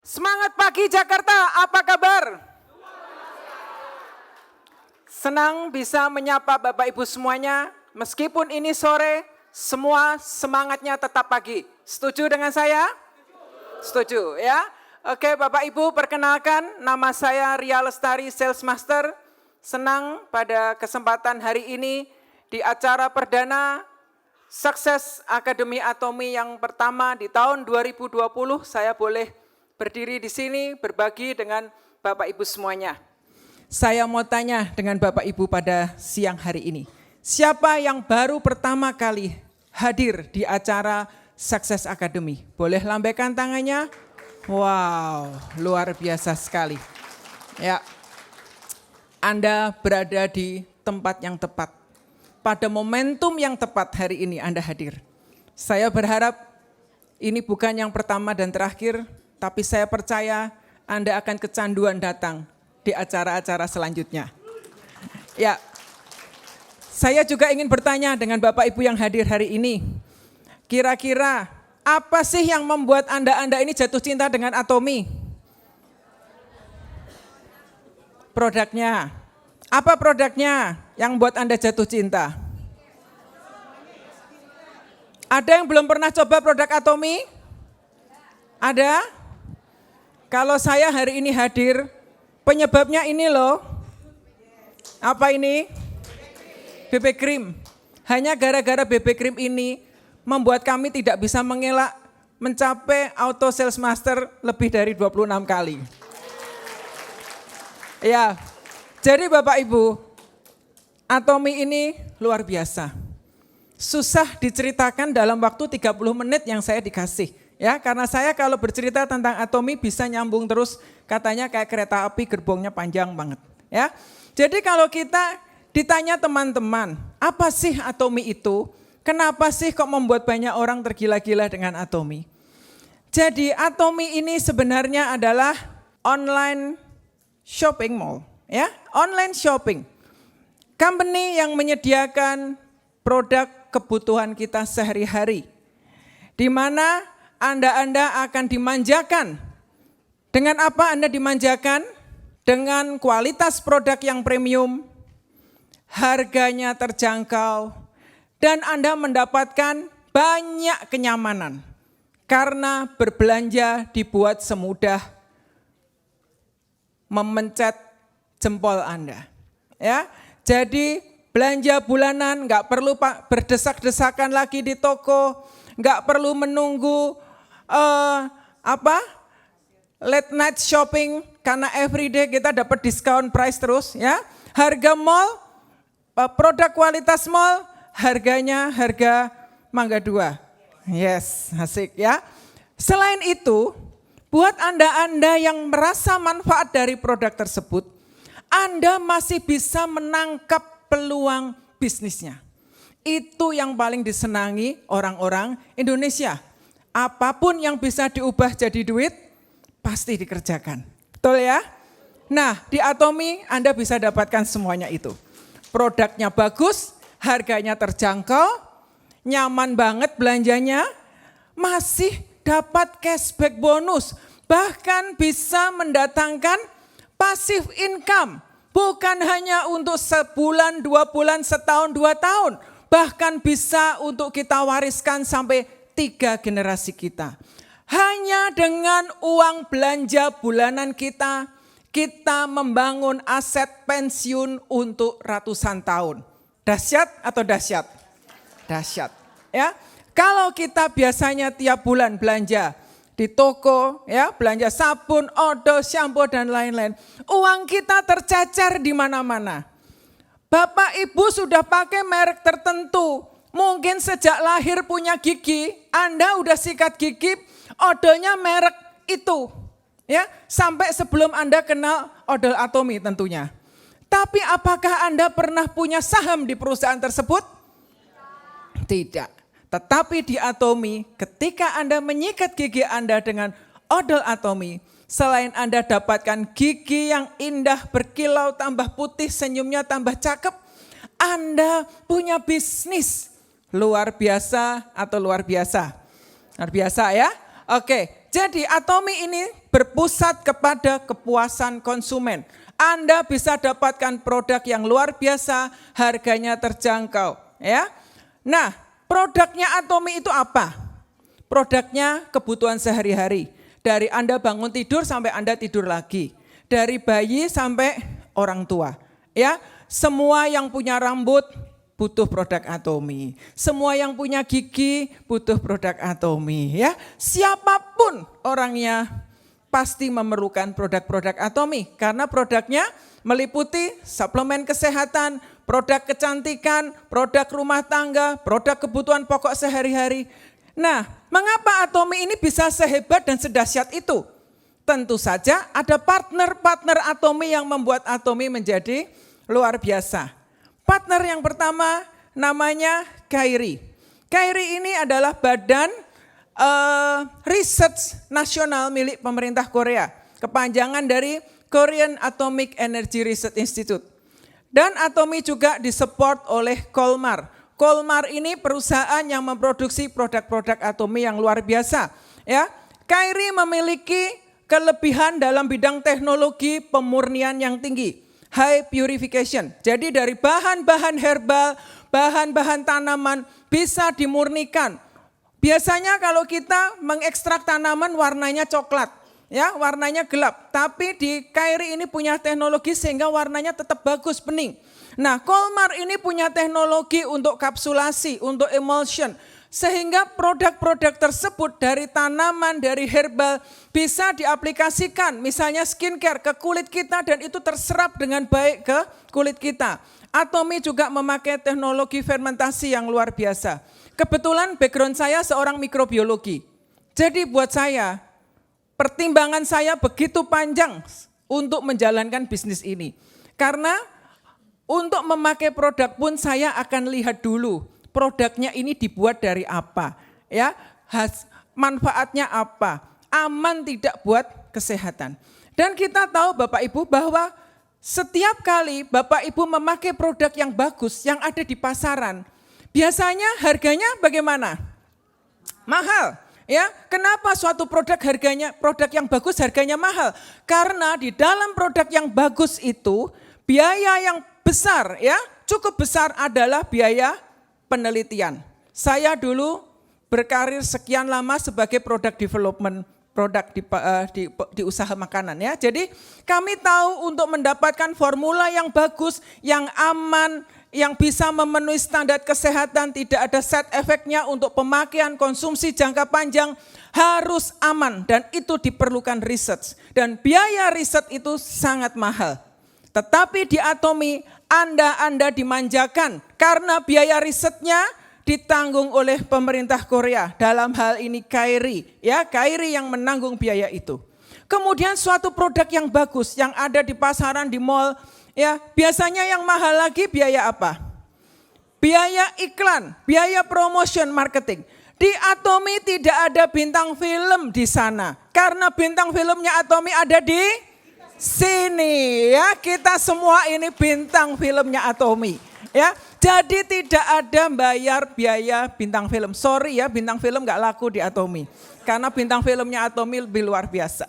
Semangat pagi Jakarta, apa kabar? Senang bisa menyapa Bapak Ibu semuanya, meskipun ini sore, semua semangatnya tetap pagi. Setuju dengan saya? Setuju ya? Oke Bapak Ibu, perkenalkan nama saya Ria Lestari, Sales Master. Senang pada kesempatan hari ini di acara perdana Sukses Akademi Atomi yang pertama di tahun 2020, saya boleh berdiri di sini berbagi dengan Bapak Ibu semuanya. Saya mau tanya dengan Bapak Ibu pada siang hari ini. Siapa yang baru pertama kali hadir di acara Sukses Akademi? Boleh lambaikan tangannya? Wow, luar biasa sekali. Ya, Anda berada di tempat yang tepat. Pada momentum yang tepat hari ini Anda hadir. Saya berharap ini bukan yang pertama dan terakhir, tapi saya percaya Anda akan kecanduan datang di acara-acara selanjutnya. Ya, saya juga ingin bertanya dengan Bapak Ibu yang hadir hari ini. Kira-kira apa sih yang membuat Anda ini jatuh cinta dengan Atomi? Produknya. Apa produknya yang buat Anda jatuh cinta? Ada yang belum pernah coba produk Atomi? Ada? Kalau saya hari ini hadir, penyebabnya ini loh. Apa ini? BB Cream. Hanya gara-gara BB Cream ini membuat kami tidak bisa mengelak mencapai auto sales master lebih dari 26 kali. Ya, jadi Bapak Ibu, Atomi ini luar biasa. Susah diceritakan dalam waktu 30 menit yang saya dikasih. Ya, karena saya kalau bercerita tentang Atomi bisa nyambung terus, katanya kayak kereta api gerbongnya panjang banget. Ya, jadi kalau kita ditanya teman-teman, apa sih Atomi itu? Kenapa sih kok membuat banyak orang tergila-gila dengan Atomi? Jadi Atomi ini sebenarnya adalah online shopping mall, ya, online shopping. Company yang menyediakan produk kebutuhan kita sehari-hari, di mana Anda akan dimanjakan. Dengan apa Anda dimanjakan? Dengan kualitas produk yang premium, harganya terjangkau, dan Anda mendapatkan banyak kenyamanan. Karena berbelanja dibuat semudah memencet jempol Anda. Ya, jadi belanja bulanan nggak perlu berdesak-desakan lagi di toko, nggak perlu menunggu late night shopping karena everyday kita dapat diskon price terus ya. Harga mall, produk kualitas mall, harganya harga Mangga 2. Yes, asik ya. Selain itu, buat Anda yang merasa manfaat dari produk tersebut, Anda masih bisa menangkap peluang bisnisnya. Itu yang paling disenangi orang-orang Indonesia. Apapun yang bisa diubah jadi duit, pasti dikerjakan. Betul ya? Nah, di Atomi Anda bisa dapatkan semuanya itu. Produknya bagus, harganya terjangkau, nyaman banget belanjanya, masih dapat cashback bonus, bahkan bisa mendatangkan passive income. Bukan hanya untuk sebulan, 2 bulan, setahun, 2 tahun. Bahkan bisa untuk kita wariskan sampai 3 generasi kita. Hanya dengan uang belanja bulanan kita, kita membangun aset pensiun untuk ratusan tahun. Dahsyat atau dahsyat? Dahsyat. Ya, kalau kita biasanya tiap bulan belanja di toko, ya, belanja sabun, odol, shampoo dan lain-lain. Uang kita tercecer di mana-mana. Bapak Ibu sudah pakai merek tertentu. Mungkin sejak lahir punya gigi, Anda udah sikat gigi, odolnya merek itu. Ya, sampai sebelum Anda kenal odol Atomi tentunya. Tapi apakah Anda pernah punya saham di perusahaan tersebut? Tidak. Tetapi di Atomi, ketika Anda menyikat gigi Anda dengan odol Atomi, selain Anda dapatkan gigi yang indah, berkilau, tambah putih, senyumnya tambah cakep, Anda punya bisnis luar biasa atau luar biasa? Luar biasa ya? Oke, Jadi Atomi ini berpusat kepada kepuasan konsumen. Anda bisa dapatkan produk yang luar biasa, harganya terjangkau. Ya. Nah, produknya Atomi itu apa? Produknya kebutuhan sehari-hari. Dari Anda bangun tidur sampai Anda tidur lagi. Dari bayi sampai orang tua. Ya, semua yang punya rambut butuh produk Atomi. Semua yang punya gigi butuh produk Atomi. Ya, siapapun orangnya pasti memerlukan produk-produk Atomi karena produknya meliputi suplemen kesehatan, produk kecantikan, produk rumah tangga, produk kebutuhan pokok sehari-hari. Nah, mengapa Atomi ini bisa sehebat dan sedahsyat itu? Tentu saja ada partner-partner Atomi yang membuat Atomi menjadi luar biasa. Partner yang pertama namanya KAIRI. KAIRI ini adalah badan research nasional milik pemerintah Korea. Kepanjangan dari Korean Atomic Energy Research Institute. Dan Atomi juga disupport oleh Kolmar. Kolmar ini perusahaan yang memproduksi produk-produk Atomi yang luar biasa. Ya, KAIRI memiliki kelebihan dalam bidang teknologi pemurnian yang tinggi. High purification. Jadi dari bahan-bahan herbal, bahan-bahan tanaman bisa dimurnikan. Biasanya kalau kita mengekstrak tanaman warnanya coklat, ya warnanya gelap. Tapi di KAIRI ini punya teknologi sehingga warnanya tetap bagus, bening. Nah, Kolmar ini punya teknologi untuk kapsulasi, untuk emulsion. Sehingga produk-produk tersebut dari tanaman, dari herbal bisa diaplikasikan misalnya skincare ke kulit kita dan itu terserap dengan baik ke kulit kita. Atomi juga memakai teknologi fermentasi yang luar biasa. Kebetulan background saya seorang mikrobiologi. Jadi buat saya, pertimbangan saya begitu panjang untuk menjalankan bisnis ini. Karena untuk memakai produk pun saya akan lihat dulu. Produknya ini dibuat dari apa, ya, manfaatnya apa, aman tidak buat kesehatan. Dan kita tahu Bapak Ibu bahwa setiap kali Bapak Ibu memakai produk yang bagus yang ada di pasaran, biasanya harganya bagaimana? Mahal. Ya, kenapa suatu produk yang bagus harganya mahal? Karena di dalam produk yang bagus itu biaya yang besar, ya, cukup besar adalah biaya penelitian. Saya dulu berkarir sekian lama sebagai product development, produk di usaha makanan ya. Jadi kami tahu untuk mendapatkan formula yang bagus, yang aman, yang bisa memenuhi standar kesehatan, tidak ada side effect-nya untuk pemakaian konsumsi jangka panjang, harus aman dan itu diperlukan research. Dan biaya riset itu sangat mahal. Tetapi di Atomi Anda dimanjakan karena biaya risetnya ditanggung oleh pemerintah Korea. Dalam hal ini KAIRI, ya KAIRI yang menanggung biaya itu. Kemudian suatu produk yang bagus yang ada di pasaran, di mall, ya biasanya yang mahal lagi biaya apa? Biaya iklan, biaya promotion marketing. Di Atomi tidak ada bintang film di sana karena bintang filmnya Atomi ada di sini ya, kita semua ini bintang filmnya Atomi ya. Jadi tidak ada bayar biaya bintang film. Sorry ya, bintang film gak laku di Atomi. Karena bintang filmnya Atomi lebih luar biasa.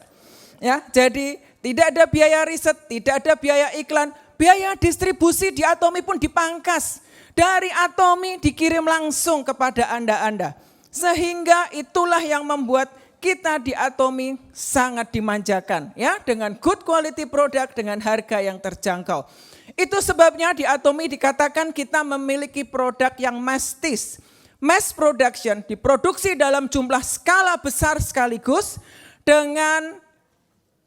Ya, jadi tidak ada biaya riset, tidak ada biaya iklan, biaya distribusi di Atomi pun dipangkas. Dari Atomi dikirim langsung kepada Anda. Sehingga itulah yang membuat kita di Atomi sangat dimanjakan ya dengan good quality product dengan harga yang terjangkau. Itu sebabnya di Atomi dikatakan kita memiliki produk yang mass production, diproduksi dalam jumlah skala besar sekaligus dengan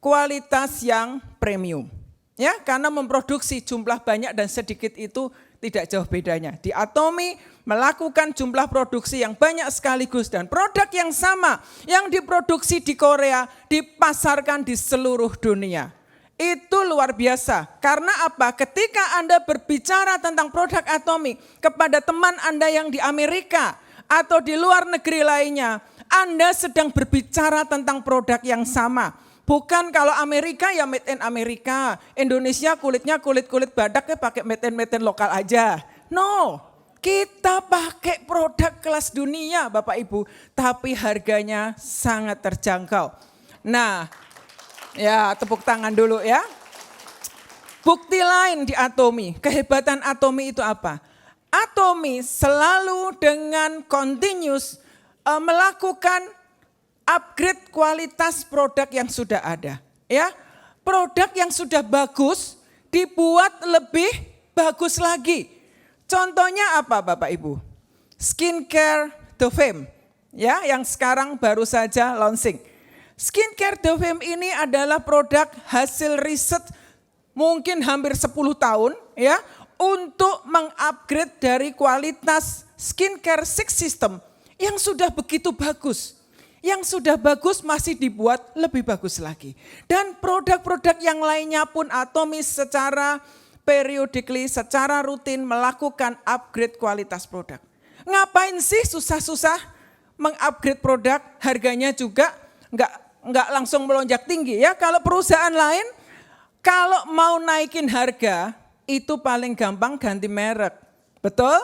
kualitas yang premium. Ya, karena memproduksi jumlah banyak dan sedikit itu tidak jauh bedanya. Di Atomi melakukan jumlah produksi yang banyak sekaligus dan produk yang sama yang diproduksi di Korea dipasarkan di seluruh dunia. Itu luar biasa. Karena apa? Ketika Anda berbicara tentang produk Atomi kepada teman Anda yang di Amerika atau di luar negeri lainnya, Anda sedang berbicara tentang produk yang sama. Bukan kalau Amerika ya made in Amerika, Indonesia kulitnya kulit badak ya pakai made in lokal aja. No, Kita pakai produk kelas dunia Bapak Ibu, tapi harganya sangat terjangkau. Nah, ya tepuk tangan dulu ya. Bukti lain di Atomy, kehebatan Atomy itu apa? Atomy selalu dengan continuous melakukan upgrade kualitas produk yang sudah ada. Ya, produk yang sudah bagus dibuat lebih bagus lagi. Contohnya apa Bapak Ibu? Skincare Dovem, ya, yang sekarang baru saja launching. Skincare Dovem ini adalah produk hasil riset mungkin hampir 10 tahun, ya, untuk mengupgrade dari kualitas skincare six system yang sudah begitu bagus. Yang sudah bagus masih dibuat lebih bagus lagi. Dan produk-produk yang lainnya pun Atomy secara periodically, secara rutin melakukan upgrade kualitas produk. Ngapain sih susah-susah mengupgrade produk, harganya juga nggak langsung melonjak tinggi ya. Kalau perusahaan lain, kalau mau naikin harga, itu paling gampang ganti merek. Betul?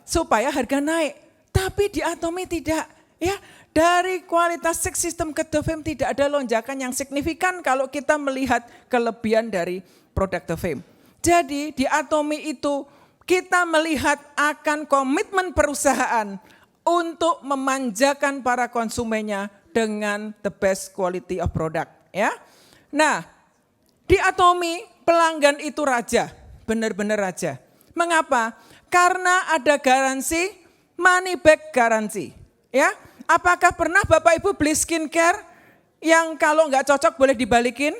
Supaya harga naik. Tapi di Atomy tidak. Ya, dari kualitas six system ke Dovem tidak ada lonjakan yang signifikan kalau kita melihat kelebihan dari produk Dovem. Jadi di Atomy itu kita melihat akan komitmen perusahaan untuk memanjakan para konsumennya dengan the best quality of product. Ya, nah di Atomy pelanggan itu raja, benar-benar raja. Mengapa? Karena ada garansi money back garansi. Ya, apakah pernah Bapak Ibu beli skincare yang kalau nggak cocok boleh dibalikin?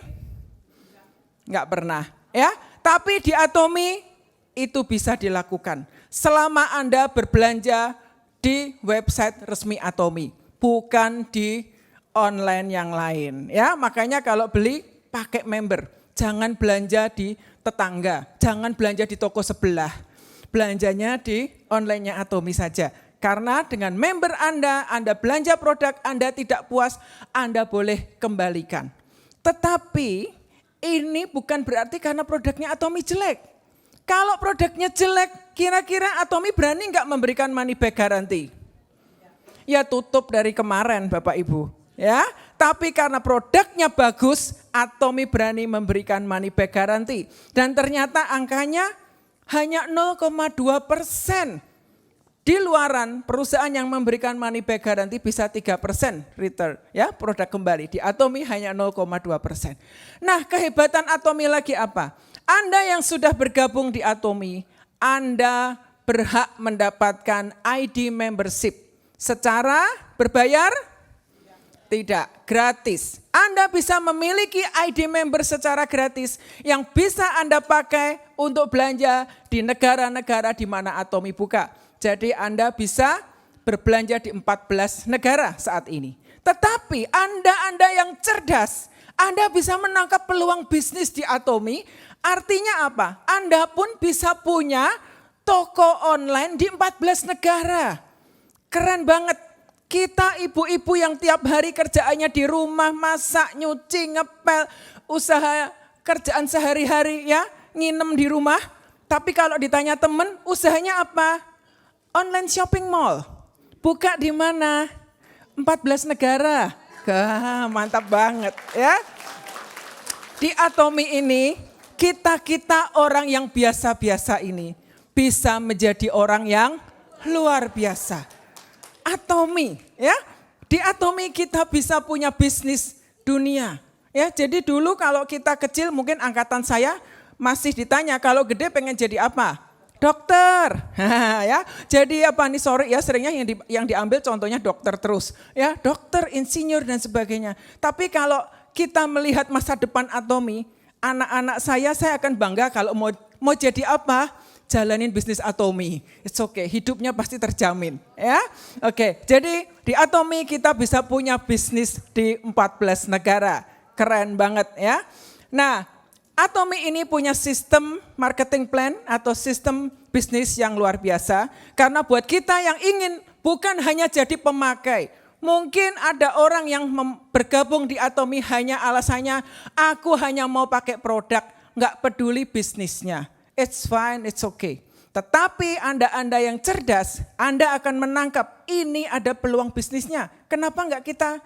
Nggak pernah. Ya. Tapi di Atomy itu bisa dilakukan selama Anda berbelanja di website resmi Atomy, bukan di online yang lain. Ya, makanya kalau beli pakai member, jangan belanja di tetangga, jangan belanja di toko sebelah, belanjanya di online-nya Atomy saja. Karena dengan member Anda belanja produk, Anda tidak puas, Anda boleh kembalikan. Tetapi ini bukan berarti karena produknya Atomy jelek. Kalau produknya jelek, kira-kira Atomy berani nggak memberikan money back garanti? Ya tutup dari kemarin Bapak Ibu. Ya, tapi karena produknya bagus, Atomy berani memberikan money back garanti. Dan ternyata angkanya hanya 0,2%. Di luaran perusahaan yang memberikan money back garanti bisa 3% return, ya, produk kembali. Di Atomy hanya 0,2%. Nah, kehebatan Atomy lagi apa? Anda yang sudah bergabung di Atomy, Anda berhak mendapatkan ID membership. Secara berbayar? Tidak, gratis. Anda bisa memiliki ID member secara gratis yang bisa Anda pakai untuk belanja di negara-negara di mana Atomy buka. Jadi Anda bisa berbelanja di 14 negara saat ini. Tetapi Anda yang cerdas, Anda bisa menangkap peluang bisnis di Atomy. Artinya apa? Anda pun bisa punya toko online di 14 negara. Keren banget. Kita ibu-ibu yang tiap hari kerjaannya di rumah, masak, nyuci, ngepel, usaha kerjaan sehari-hari ya, nginem di rumah. Tapi kalau ditanya temen, usahanya apa? Online shopping mall, buka di mana? 14 negara. Mantap banget ya. Di Atomy ini, kita orang yang biasa-biasa ini bisa menjadi orang yang luar biasa. Atomy ya, di Atomy kita bisa punya bisnis dunia. Ya, jadi dulu kalau kita kecil mungkin angkatan saya masih ditanya kalau gede pengen jadi apa? Dokter, ya. Jadi apa nih, sorry ya, seringnya yang diambil contohnya dokter terus, ya, dokter, insinyur dan sebagainya. Tapi kalau kita melihat masa depan Atomy, anak-anak saya akan bangga kalau mau jadi apa, jalanin bisnis Atomy. It's okay, hidupnya pasti terjamin, ya. Oke, jadi di Atomy kita bisa punya bisnis di 14 negara, keren banget ya. Nah, Atomy ini punya sistem marketing plan atau sistem bisnis yang luar biasa. Karena buat kita yang ingin bukan hanya jadi pemakai. Mungkin ada orang yang bergabung di Atomy hanya alasannya, aku hanya mau pakai produk, nggak peduli bisnisnya. It's fine, it's okay. Tetapi Anda yang cerdas, Anda akan menangkap ini ada peluang bisnisnya. Kenapa enggak kita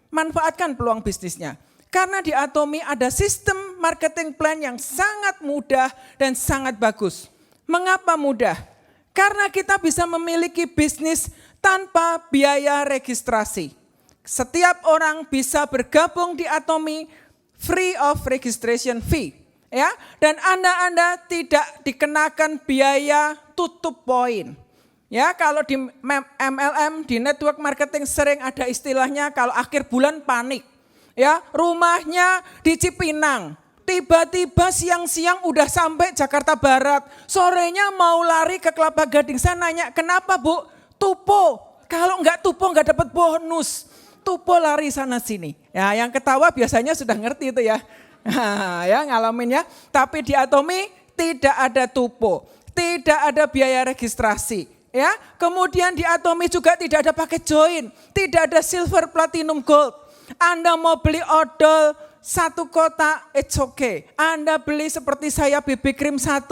manfaatkan peluang bisnisnya? Karena di Atomi ada sistem marketing plan yang sangat mudah dan sangat bagus. Mengapa mudah? Karena kita bisa memiliki bisnis tanpa biaya registrasi. Setiap orang bisa bergabung di Atomi free of registration fee. Ya, dan Anda tidak dikenakan biaya tutup poin. Ya, kalau di MLM, di network marketing sering ada istilahnya kalau akhir bulan panik. Ya, rumahnya di Cipinang, tiba-tiba siang-siang udah sampai Jakarta Barat, sorenya mau lari ke Kelapa Gading. Saya nanya, kenapa Bu? Tupo. Kalau enggak tupo enggak dapat bonus. Tupo lari sana sini. Ya, yang ketawa biasanya sudah ngerti itu ya. Ya ngalamin ya. Tapi di Atomi tidak ada tupo, tidak ada biaya registrasi. Ya, kemudian di Atomi juga tidak ada paket join, tidak ada silver, platinum, gold. Anda mau beli odol 1 kotak, it's okay. Anda beli seperti saya BB Cream 1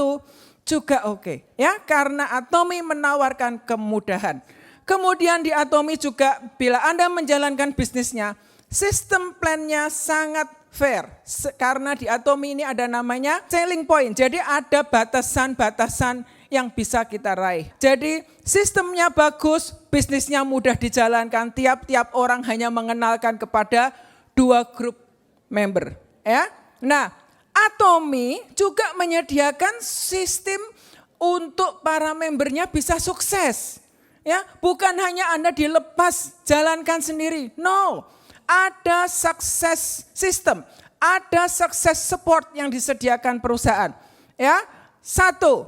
juga oke. Ya, karena Atomi menawarkan kemudahan. Kemudian di Atomi juga bila Anda menjalankan bisnisnya, sistem plannya sangat fair. Karena di Atomi ini ada namanya selling point. Jadi ada batasan-batasan yang bisa kita raih. Jadi sistemnya bagus, bisnisnya mudah dijalankan. Tiap-tiap orang hanya mengenalkan kepada 2 grup member. Ya. Nah, Atomi juga menyediakan sistem untuk para membernya bisa sukses. Ya, bukan hanya Anda dilepas jalankan sendiri. No. Ada sukses system, ada sukses support yang disediakan perusahaan. Ya, 1,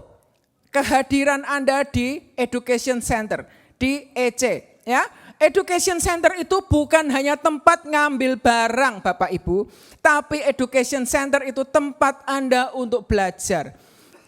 kehadiran Anda di Education Center, di EC. Ya, Education Center itu bukan hanya tempat ngambil barang Bapak Ibu, tapi Education Center itu tempat Anda untuk belajar.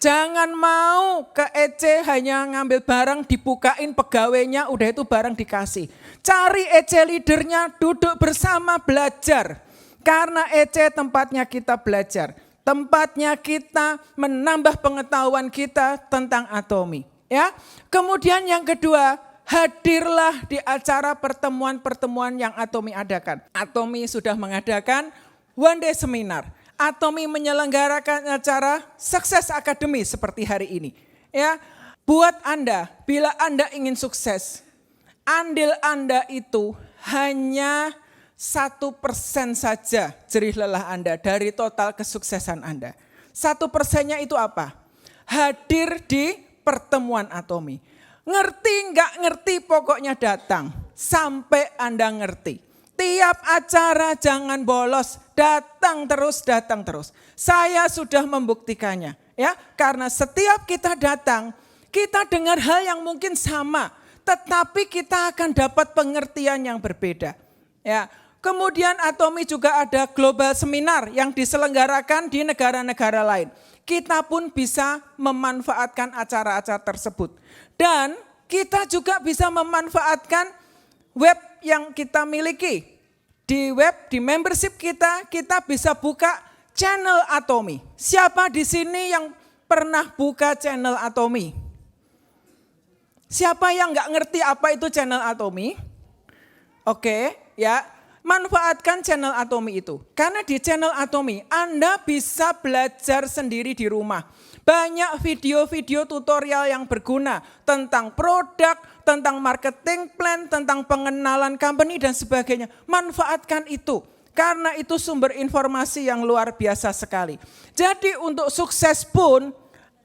Jangan mau ke EC hanya ngambil barang, dibukain pegawainya, udah itu barang dikasih. Cari EC leadernya, duduk bersama belajar. Karena EC tempatnya kita belajar. Tempatnya kita menambah pengetahuan kita tentang Atomi. Ya. Kemudian yang kedua, hadirlah di acara pertemuan-pertemuan yang Atomi adakan. Atomi sudah mengadakan one day seminar. Atomi menyelenggarakan acara Sukses Academy seperti hari ini. Ya, buat Anda, bila Anda ingin sukses, andil Anda itu hanya 1% saja jerih lelah Anda dari total kesuksesan Anda. 1%-nya itu apa? Hadir di pertemuan Atomi. Ngerti nggak ngerti pokoknya datang sampai Anda ngerti. Tiap acara jangan bolos, datang terus. Saya sudah membuktikannya, ya. Karena setiap kita datang, kita dengar hal yang mungkin sama, tetapi kita akan dapat pengertian yang berbeda. Ya. Kemudian Atomi juga ada global seminar yang diselenggarakan di negara-negara lain. Kita pun bisa memanfaatkan acara-acara tersebut. Dan kita juga bisa memanfaatkan web yang kita miliki. Di web, di membership kita bisa buka channel Atomi. Siapa di sini yang pernah buka channel Atomi? Siapa yang nggak ngerti apa itu channel Atomi? Oke, ya, manfaatkan channel Atomi itu. Karena di channel Atomi Anda bisa belajar sendiri di rumah. Banyak video-video tutorial yang berguna tentang produk, tentang marketing plan, tentang pengenalan company dan sebagainya. Manfaatkan itu. Karena itu sumber informasi yang luar biasa sekali. Jadi untuk sukses pun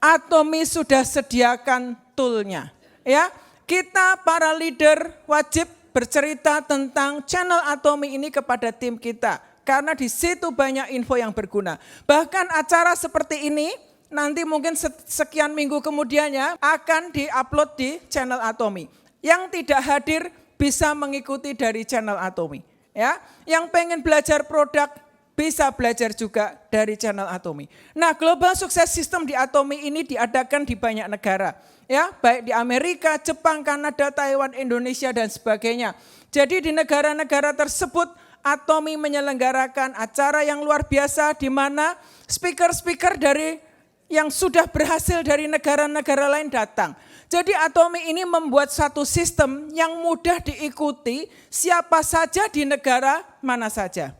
Atomi sudah sediakan toolnya. Ya, kita para leader wajib bercerita tentang channel Atomi ini kepada tim kita. Karena di situ banyak info yang berguna. Bahkan acara seperti ini nanti mungkin sekian minggu kemudiannya akan diupload di channel Atomi. Yang tidak hadir bisa mengikuti dari channel Atomi. Ya, yang pengen belajar produk bisa belajar juga dari channel Atomi. Nah, Global Success System di Atomi ini diadakan di banyak negara. Ya, baik di Amerika, Jepang, Kanada, Taiwan, Indonesia dan sebagainya. Jadi di negara-negara tersebut Atomi menyelenggarakan acara yang luar biasa di mana speaker-speaker dari yang sudah berhasil dari negara-negara lain datang. Jadi Atomi ini membuat satu sistem yang mudah diikuti siapa saja di negara mana saja.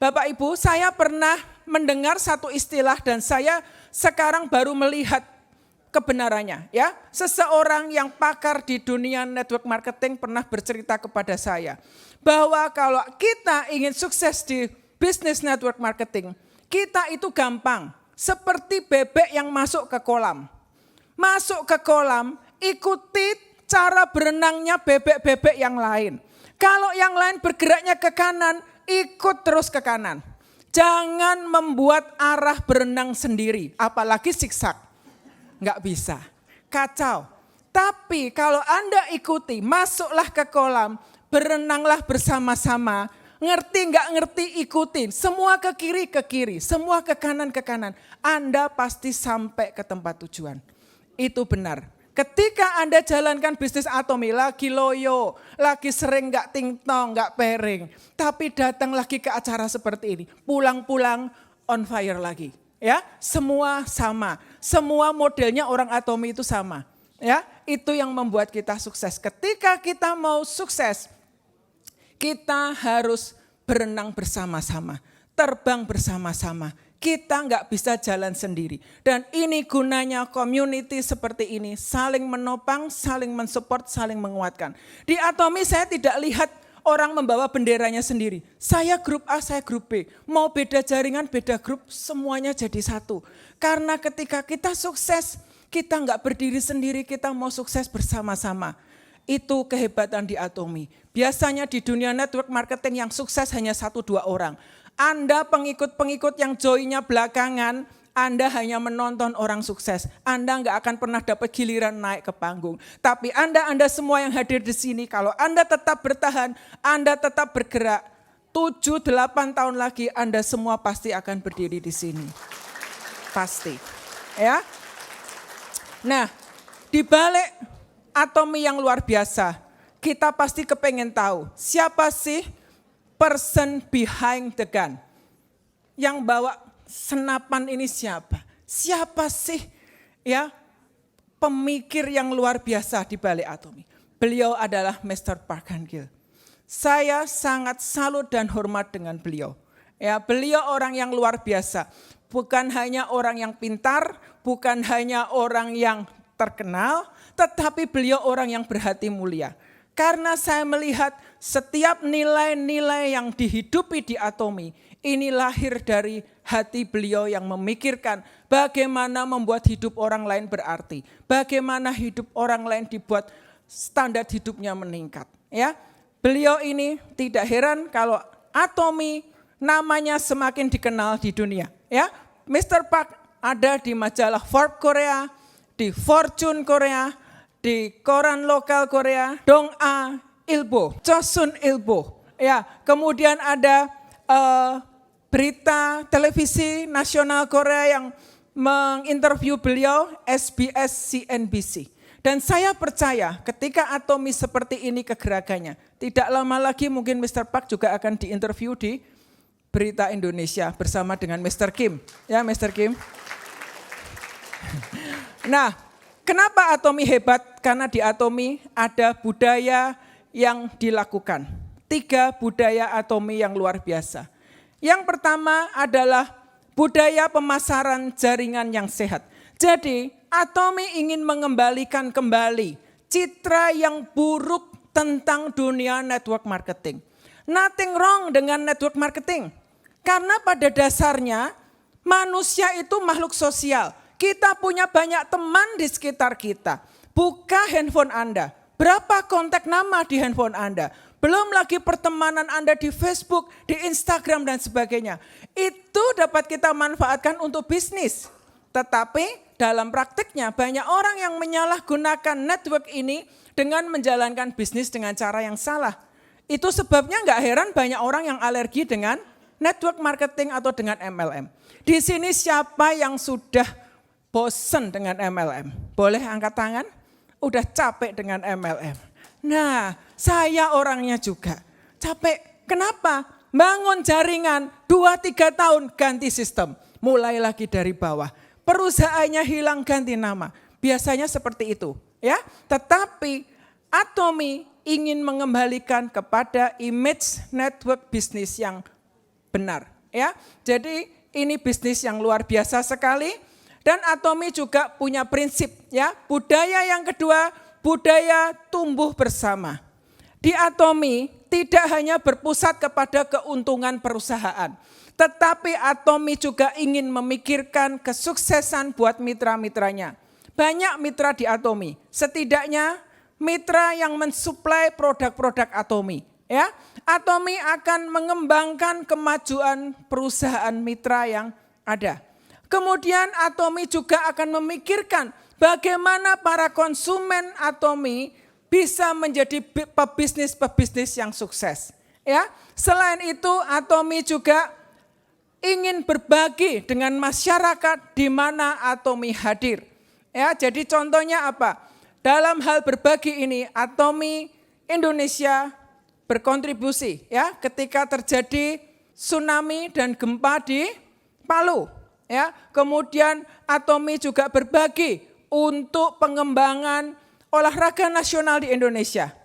Bapak Ibu, saya pernah mendengar satu istilah dan saya sekarang baru melihat kebenarannya. Ya, seseorang yang pakar di dunia network marketing pernah bercerita kepada saya bahwa kalau kita ingin sukses di bisnis network marketing, kita itu gampang, seperti bebek yang masuk ke kolam. Masuk ke kolam, ikuti cara berenangnya bebek-bebek yang lain. Kalau yang lain bergeraknya ke kanan, ikut terus ke kanan. Jangan membuat arah berenang sendiri, apalagi zigzag. Enggak bisa, kacau. Tapi kalau Anda ikuti, masuklah ke kolam, berenanglah bersama-sama. Ngerti enggak ngerti ikutin, semua ke kiri, semua ke kanan. Anda pasti sampai ke tempat tujuan. Itu benar. Ketika Anda jalankan bisnis Atomi, lagi loyo, lagi sering gak ting-tong, gak pering. Tapi datang lagi ke acara seperti ini, pulang-pulang on fire lagi. Ya, semua sama. Semua modelnya orang Atomi itu sama. Ya, itu yang membuat kita sukses. Ketika kita mau sukses, kita harus berenang bersama-sama, terbang bersama-sama. Kita nggak bisa jalan sendiri. Dan ini gunanya community seperti ini, saling menopang, saling mensupport, saling menguatkan. Di Atomi saya tidak lihat orang membawa benderanya sendiri. Saya grup A, saya grup B. Mau beda jaringan, beda grup, semuanya jadi satu. Karena ketika kita sukses, kita nggak berdiri sendiri, kita mau sukses bersama-sama. Itu kehebatan di Atomi. Biasanya di dunia network marketing yang sukses hanya 1-2 orang. Anda pengikut-pengikut yang joinnya belakangan, Anda hanya menonton orang sukses. Anda nggak akan pernah dapat giliran naik ke panggung. Tapi Anda semua yang hadir di sini, kalau Anda tetap bertahan, Anda tetap bergerak, 7-8 tahun lagi Anda semua pasti akan berdiri di sini. Pasti. Ya. Nah, di balik Atomi yang luar biasa, kita pasti kepengen tahu siapa sih person behind the gun. Yang bawa senapan ini siapa? Siapa sih ya pemikir yang luar biasa di balik Atomi? Beliau adalah Mr. Park Han-gil. Saya sangat salut dan hormat dengan beliau. Ya, beliau orang yang luar biasa. Bukan hanya orang yang pintar, bukan hanya orang yang terkenal, tetapi beliau orang yang berhati mulia. Karena saya melihat setiap nilai-nilai yang dihidupi di Atomi, ini lahir dari hati beliau yang memikirkan bagaimana membuat hidup orang lain berarti. Bagaimana hidup orang lain dibuat standar hidupnya meningkat. Ya, beliau ini tidak heran kalau Atomi namanya semakin dikenal di dunia. Ya, Mr. Park ada di majalah Forbes Korea, di Fortune Korea, di koran lokal Korea, Dong-a Ilbo, Chosun Ilbo. Ya, kemudian ada berita televisi nasional Korea yang menginterview beliau, SBS CNBC. Dan saya percaya ketika Atomi seperti ini kegerakannya, tidak lama lagi mungkin Mr. Park juga akan diinterview di Berita Indonesia bersama dengan Mr. Kim. Ya, Mr. Kim. Nah, kenapa Atomi hebat? Karena di Atomi ada budaya yang dilakukan. 3 budaya Atomi yang luar biasa. Yang pertama adalah budaya pemasaran jaringan yang sehat. Jadi Atomi ingin mengembalikan kembali citra yang buruk tentang dunia network marketing. Nothing wrong dengan network marketing. Karena pada dasarnya manusia itu makhluk sosial. Kita punya banyak teman di sekitar kita. Buka handphone Anda. Berapa kontak nama di handphone Anda? Belum lagi pertemanan Anda di Facebook, di Instagram dan sebagainya. Itu dapat kita manfaatkan untuk bisnis. Tetapi dalam praktiknya banyak orang yang menyalahgunakan network ini dengan menjalankan bisnis dengan cara yang salah. Itu sebabnya nggak heran banyak orang yang alergi dengan network marketing atau dengan MLM. Di sini siapa yang sudah bosen dengan MLM? Boleh angkat tangan? Udah capek dengan MLM. Nah, saya orangnya juga capek. Kenapa? Bangun jaringan 2-3 tahun ganti sistem. Mulai lagi dari bawah. perusahaannya hilang ganti nama. Biasanya seperti itu, ya. Tetapi Atomy ingin mengembalikan kepada image network bisnis yang benar, ya. Jadi ini bisnis yang luar biasa sekali dan Atomy juga punya prinsip, ya. Budaya yang kedua, budaya tumbuh bersama. Di Atomy tidak hanya berpusat kepada keuntungan perusahaan, tetapi Atomy juga ingin memikirkan kesuksesan buat mitra-mitranya. Banyak mitra di Atomy, setidaknya mitra yang mensuplai produk-produk Atomy. Ya, Atomy akan mengembangkan kemajuan perusahaan mitra yang ada. Kemudian Atomy juga akan memikirkan bagaimana para konsumen Atomy bisa menjadi pebisnis-pebisnis yang sukses. Ya, selain itu Atomy juga ingin berbagi dengan masyarakat di mana Atomy hadir. Ya, jadi contohnya apa? Dalam hal berbagi ini Atomy Indonesia berkontribusi, ya, ketika terjadi tsunami dan gempa di Palu, ya. Kemudian Atomy juga berbagi untuk pengembangan olahraga nasional di Indonesia.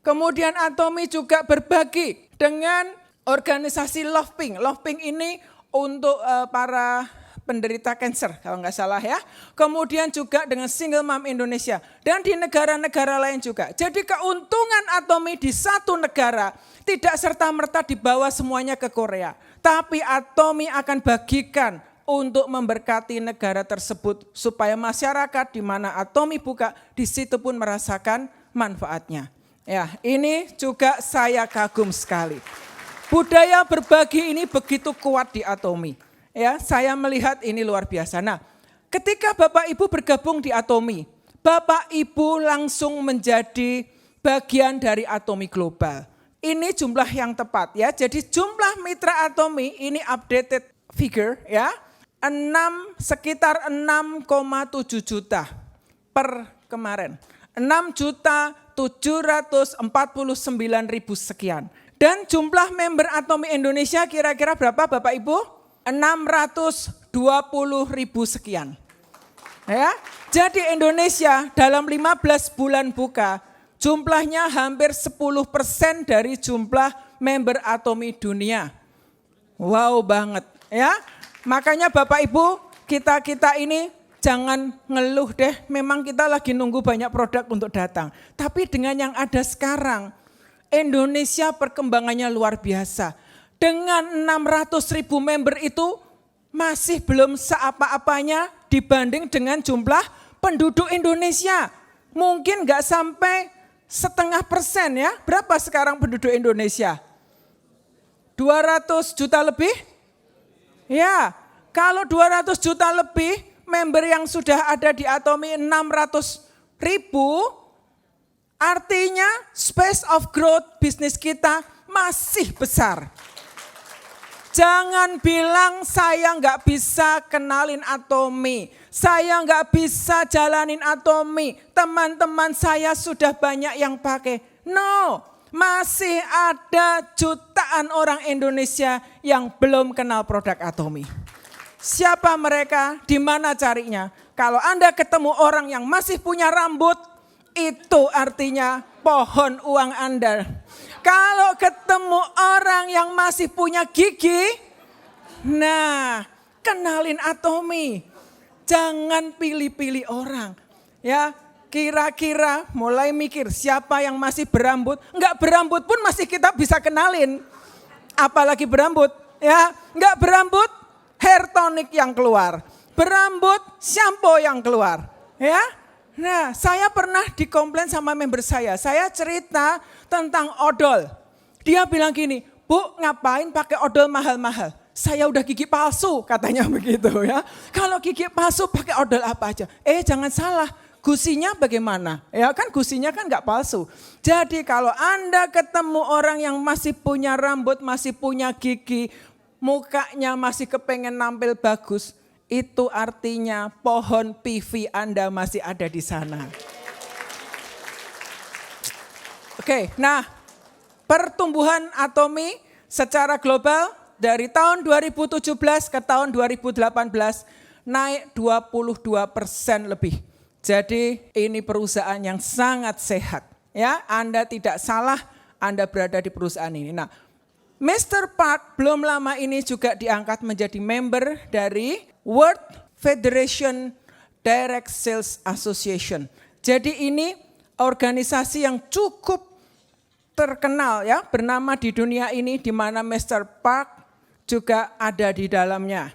Kemudian Atomy juga berbagi dengan organisasi Love Pink. Love Pink ini untuk para penderita kanker kalau nggak salah, ya. Kemudian juga dengan Single Mom Indonesia dan di negara-negara lain juga. Jadi keuntungan Atomy di satu negara tidak serta-merta dibawa semuanya ke Korea. Tapi Atomy akan bagikan untuk memberkati negara tersebut supaya masyarakat di mana Atomy buka di situ pun merasakan manfaatnya. Ya, ini juga saya kagum sekali. Budaya berbagi ini begitu kuat di Atomy. Ya, saya melihat ini luar biasa. Nah, ketika Bapak Ibu bergabung di Atomy, Bapak Ibu langsung menjadi bagian dari Atomy Global. Ini jumlah yang tepat, ya. Jadi jumlah mitra Atomy ini updated figure, ya. Sekitar 6,7 juta per kemarin. 6.749.000 sekian. Dan jumlah member Atomy Indonesia kira-kira berapa Bapak Ibu? 620.000 sekian. Ya, jadi Indonesia dalam 15 bulan buka jumlahnya hampir 10% dari jumlah member Atomy dunia. Wow banget, ya. Makanya Bapak Ibu, kita ini jangan ngeluh deh, memang kita lagi nunggu banyak produk untuk datang. Tapi dengan yang ada sekarang, Indonesia perkembangannya luar biasa. Dengan 600.000 member itu masih belum seapa-apanya dibanding dengan jumlah penduduk Indonesia. Mungkin gak sampai 0,5% ya. Berapa sekarang penduduk Indonesia? 200 juta lebih? Ya, kalau 200 juta lebih member yang sudah ada di Atomy 600.000, artinya space of growth bisnis kita masih besar. Jangan bilang saya nggak bisa kenalin Atomy, saya nggak bisa jalanin Atomy, teman-teman saya sudah banyak yang pakai. No, masih ada jutaan orang Indonesia yang belum kenal produk Atomy. Siapa mereka? Di mana carinya? Kalau Anda ketemu orang yang masih punya rambut, itu artinya pohon uang Anda. Kalau ketemu orang yang masih punya gigi, nah, kenalin Atomy. Jangan pilih-pilih orang. Ya, kira-kira mulai mikir siapa yang masih berambut. Enggak berambut pun masih kita bisa kenalin. Apalagi berambut, ya. Enggak berambut, hair tonic yang keluar. Berambut, shampoo yang keluar. Ya. Nah, saya pernah dikomplain sama member saya. Saya cerita tentang odol. Dia bilang gini, Bu, ngapain pakai odol mahal-mahal? Saya udah gigi palsu, katanya begitu ya. Kalau gigi palsu pakai odol apa aja? Jangan salah, gusinya bagaimana? Ya kan gusinya kan nggak palsu. Jadi kalau Anda ketemu orang yang masih punya rambut, masih punya gigi, mukanya masih kepengen nampil bagus, itu artinya pohon PV Anda masih ada di sana. Oke, nah pertumbuhan Atomy secara global dari tahun 2017 ke tahun 2018 naik 22% lebih. Jadi ini perusahaan yang sangat sehat. Ya, Anda tidak salah, Anda berada di perusahaan ini. Nah, Mr. Park belum lama ini juga diangkat menjadi member dari World Federation Direct Sales Association. Jadi ini organisasi yang cukup terkenal ya, bernama di dunia ini, di mana Mr. Park juga ada di dalamnya.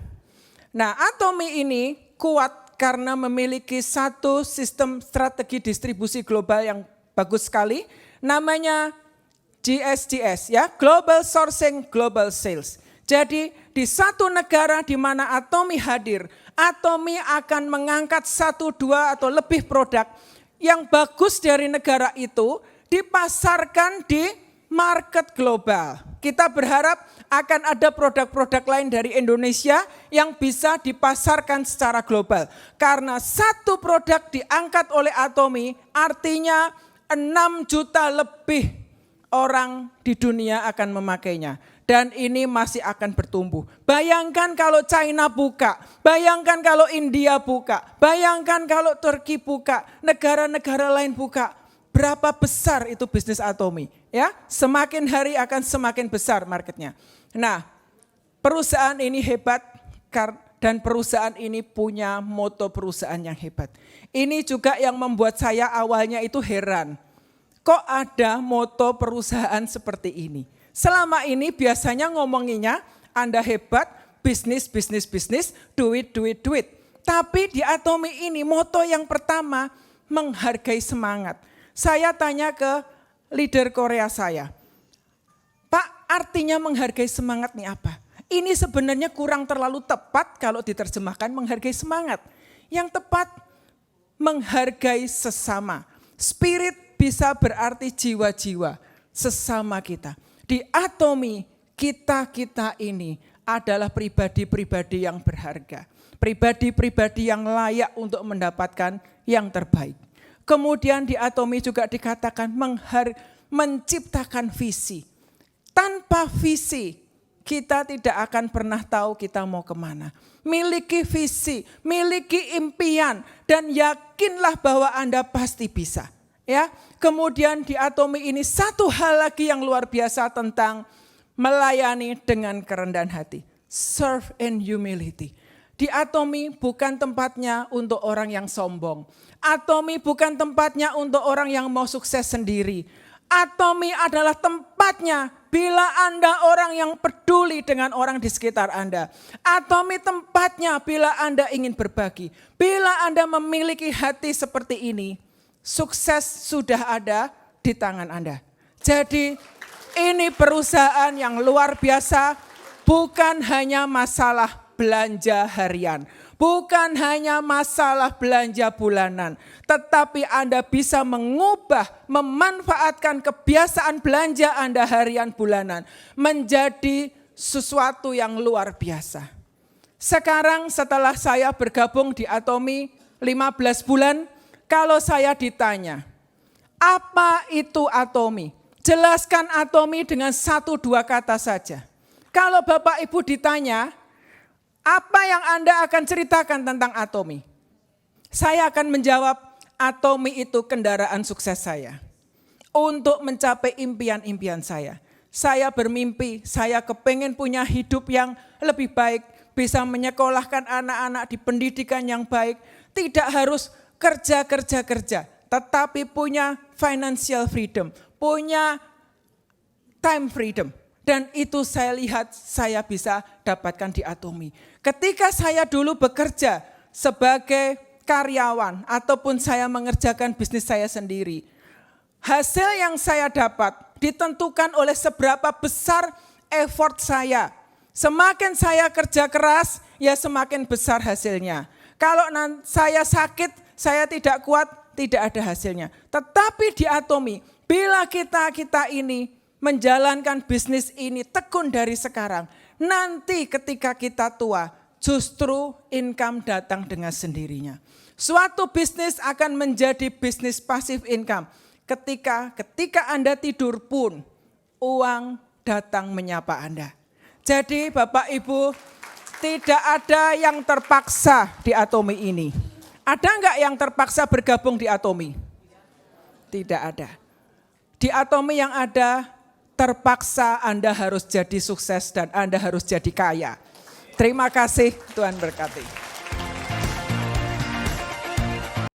Nah, Atomy ini kuat karena memiliki satu sistem strategi distribusi global yang bagus sekali, namanya GSDS ya, Global Sourcing Global Sales. Jadi di satu negara di mana Atomy hadir, Atomy akan mengangkat 1, 2 atau lebih produk yang bagus dari negara itu dipasarkan di market global. Kita berharap akan ada produk-produk lain dari Indonesia yang bisa dipasarkan secara global. Karena satu produk diangkat oleh Atomy, artinya 6 juta lebih orang di dunia akan memakainya. Dan ini masih akan bertumbuh. Bayangkan kalau China buka, bayangkan kalau India buka, bayangkan kalau Turki buka, negara-negara lain buka. Berapa besar itu bisnis Atomy? Ya, semakin hari akan semakin besar marketnya. Nah, perusahaan ini hebat dan perusahaan ini punya moto perusahaan yang hebat. Ini juga yang membuat saya awalnya itu heran. Kok ada moto perusahaan seperti ini? Selama ini biasanya ngomonginya Anda hebat, bisnis, duit. Tapi di Atomy ini moto yang pertama menghargai semangat. Saya tanya ke leader Korea saya, Pak, artinya menghargai semangat nih apa? Ini sebenarnya kurang terlalu tepat kalau diterjemahkan menghargai semangat. Yang tepat menghargai sesama. Spirit bisa berarti jiwa-jiwa sesama kita. Di Atomy kita ini adalah pribadi-pribadi yang berharga. Pribadi-pribadi yang layak untuk mendapatkan yang terbaik. Kemudian di Atomy juga dikatakan menciptakan visi. Tanpa visi kita tidak akan pernah tahu kita mau kemana. Miliki visi, miliki impian dan yakinlah bahwa Anda pasti bisa. Ya, kemudian di Atomy ini satu hal lagi yang luar biasa tentang melayani dengan kerendahan hati. Serve in humility. Di Atomy bukan tempatnya untuk orang yang sombong. Atomy bukan tempatnya untuk orang yang mau sukses sendiri. Atomy adalah tempatnya bila Anda orang yang peduli dengan orang di sekitar Anda. Atomy tempatnya bila Anda ingin berbagi. Bila Anda memiliki hati seperti ini, sukses sudah ada di tangan Anda. Jadi ini perusahaan yang luar biasa, bukan hanya masalah belanja harian. Bukan hanya masalah belanja bulanan, tetapi Anda bisa mengubah, memanfaatkan kebiasaan belanja Anda harian bulanan menjadi sesuatu yang luar biasa. Sekarang setelah saya bergabung di Atomy 15 bulan, kalau saya ditanya, apa itu Atomy? Jelaskan Atomy dengan 1-2 kata saja. Kalau Bapak Ibu ditanya, apa yang Anda akan ceritakan tentang Atomy? Saya akan menjawab, Atomy itu kendaraan sukses saya. Untuk mencapai impian-impian saya. Saya bermimpi, saya kepengen punya hidup yang lebih baik. Bisa menyekolahkan anak-anak di pendidikan yang baik. Tidak harus kerja. Tetapi punya financial freedom. Punya time freedom. Dan itu saya lihat saya bisa dapatkan di Atomy. Ketika saya dulu bekerja sebagai karyawan ataupun saya mengerjakan bisnis saya sendiri, hasil yang saya dapat ditentukan oleh seberapa besar effort saya. Semakin saya kerja keras, ya semakin besar hasilnya. Kalau saya sakit, saya tidak kuat, tidak ada hasilnya. Tetapi di Atomy, bila kita ini menjalankan bisnis ini tekun dari sekarang, nanti ketika kita tua, justru income datang dengan sendirinya. Suatu bisnis akan menjadi bisnis pasif income. Ketika Anda tidur pun, uang datang menyapa Anda. Jadi Bapak Ibu, Tidak ada yang terpaksa di Atomi ini. Ada enggak yang terpaksa bergabung di Atomi? Tidak ada. Di Atomi yang ada, terpaksa Anda harus jadi sukses dan Anda harus jadi kaya. Terima kasih, Tuhan berkati.